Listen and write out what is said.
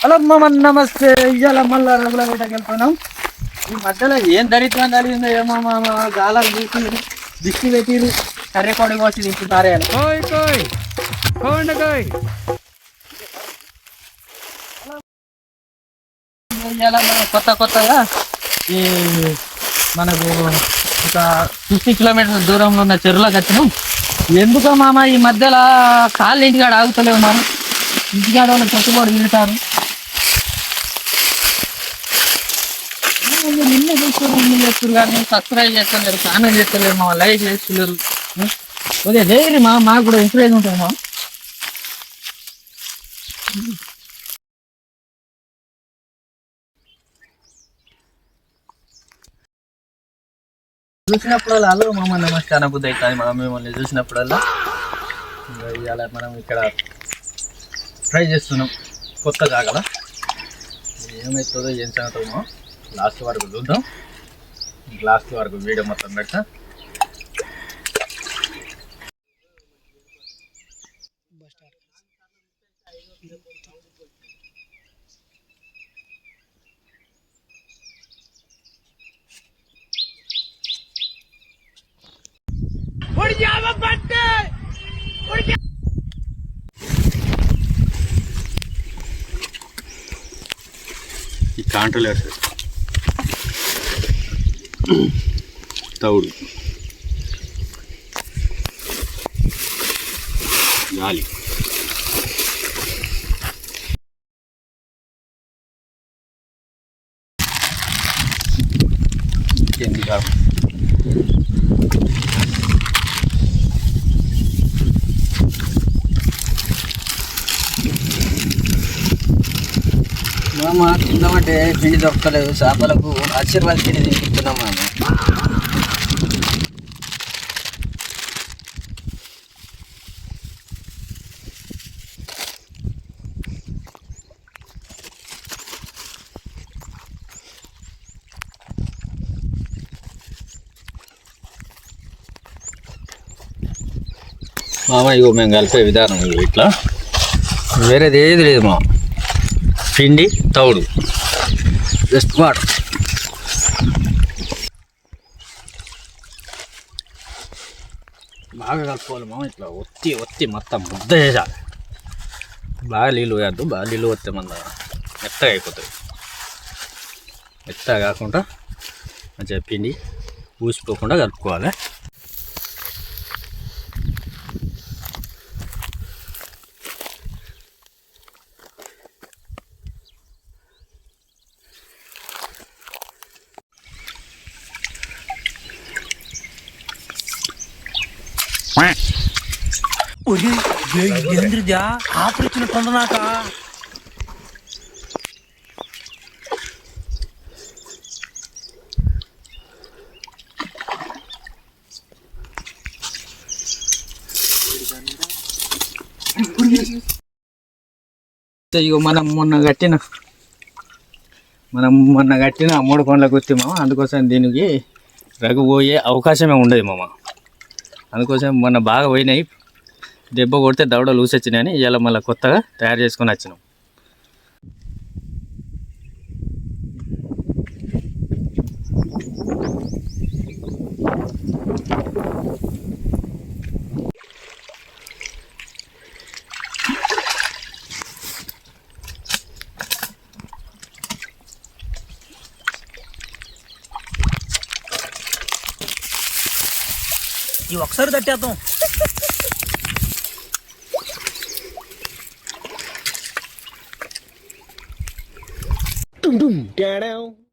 Hello మామ నమస్తే. ఇవాళ మళ్ళా రగుల వేటకి వెళ్తున్నాం. ఈ మధ్యలో ఏం దరిద్రం కలిగిందో ఏమో మామ. గాలాలు తీసి దిష్టి పెట్టిరు, కర్రె కొడి వచ్చి తింటున్నారే. ఇవాళ మనం కొత్తగా ఈ మనకు ఒక 50 కిలోమీటర్ల దూరంలో ఉన్న చెరువులోకి వచ్చినాం. ఎందుకో మామ ఈ మధ్యలో కాళ్ళు ఇంటికాడ ఆగుతలేవు మనం. ఇంటికాడ వాళ్ళు కట్టుబడి తింటారు. నిన్న చేస్తారు కానీ సబ్స్క్రైబ్ చేస్తలేరు, కామెంట్ చేస్తలేరు, మా లైక్ చేస్తలేరు. ఓకే డైరీ మాకు కూడా ఎంకరేజ్ ఉంటుంది మా. చూసినప్పుడల్లా హలో మామ నమస్తే అనబుద్ధి అవుతుంది మా. మిమ్మల్ని చూసినప్పుడల్లా ఇవాళ మనం ఇక్కడ ట్రై చేస్తున్నాం కొత్త జాగల. ఏమవుతుందో ఏం చదువుతామో లాస్ట్ వరకు చూద్దాం. లాస్ట్ వరకు వీడియో మొత్తం పెడతా. ఈ కాంట్రోలర్ తౌడు గాలి ఇంకేంది కాదు. మామ కింద పట్టే పిండి దొరకలేదు. చేపలకు ఆశీర్వాద పిండి తింటున్నాం మామ. మామ ఇగో మేము కలిపే విధానం ఇగో ఇట్లా, వేరేది ఏది లేదు మా. పిండి తౌడు జస్ట్ వాటర్. బాగా కలుపుకోవాలి మామ. ఇట్లా ఒత్తి మొత్తం ముద్ద చేయాలి. బాగా నీళ్ళు వేయద్దు, బాగా నీళ్ళు వస్తే మన మెత్తగా అయిపోతుంది. మెత్తగా కాకుండా మంచిగా పిండి ఊసిపోకుండా కలుపుకోవాలి. എന്തിനാ ആപ്പിളിച്ചിന് കൊണ്ടുനാക്ക ఇగో మనం మొన్న కట్టిన 3 కొండల గుర్తి మామ. అందుకోసం దీనికి రగు పోయే అవకాశమే ఉండదు మామ. అందుకోసం మొన్న బాగా పోయినాయి, దెబ్బ కొడితే దవడ లూసి వచ్చినాయని ఇవాళ మళ్ళీ కొత్తగా తయారు చేసుకొని వచ్చినాం. ఈ ఒకసారి తట్టేద్దాం. Dum dum, down.